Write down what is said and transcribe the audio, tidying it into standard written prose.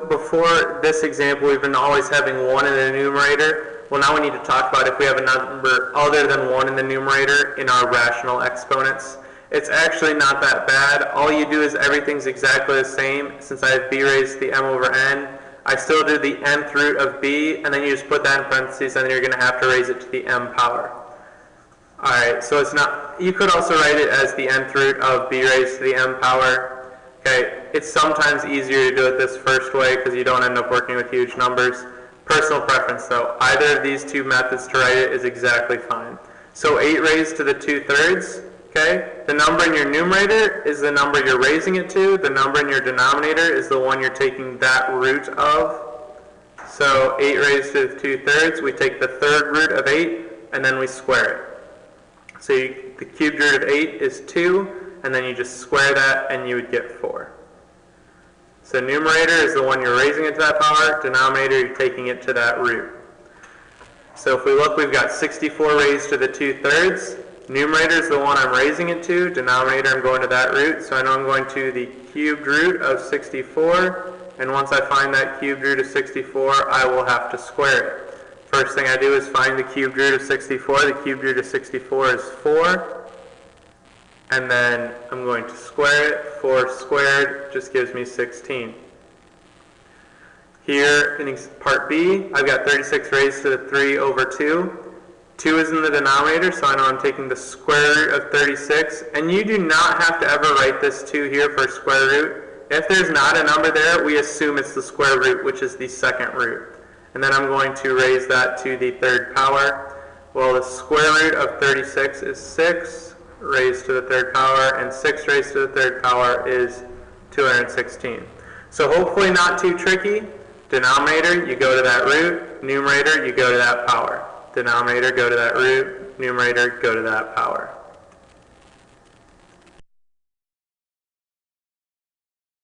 before this example, we've been always having 1 in the numerator. Well, now we need to talk about if we have a number other than 1 in the numerator in our rational exponents. It's actually not that bad. All you do is everything's exactly the same. Since I have b raised to the m over n, I still do the nth root of b, and then you just put that in parentheses, and then you're going to have to raise it to the m power. Alright, so it's not, you could also write it as the nth root of b raised to the m power. Okay, it's sometimes easier to do it this first way because you don't end up working with huge numbers. Personal preference though, either of these two methods to write it is exactly fine. So 8 raised to the 2/3, okay? The number in your numerator is the number you're raising it to. The number in your denominator is the one you're taking that root of. So 8 raised to the 2/3, we take the third root of 8, and then we square it. So the cubed root of 8 is 2, and then you just square that, and you would get 4. So numerator is the one you're raising it to that power. Denominator, you're taking it to that root. So if we look, we've got 64 raised to the 2/3. Numerator is the one I'm raising it to. Denominator, I'm going to that root. So I know I'm going to the cubed root of 64. And once I find that cubed root of 64, I will have to square it. First thing I do is find the cubed root of 64. The cubed root of 64 is 4. And then I'm going to square it. 4 squared just gives me 16. Here in part B, I've got 36 raised to the 3 over 2. 2 is in the denominator, so I know I'm taking the square root of 36. And you do not have to ever write this 2 here for square root. If there's not a number there, we assume it's the square root, which is the second root. And then I'm going to raise that to the third power. Well, the square root of 36 is 6 raised to the third power, and 6 raised to the third power is 216. So hopefully not too tricky. Denominator, you go to that root. Numerator, you go to that power. Denominator, go to that root. Numerator, go to that power.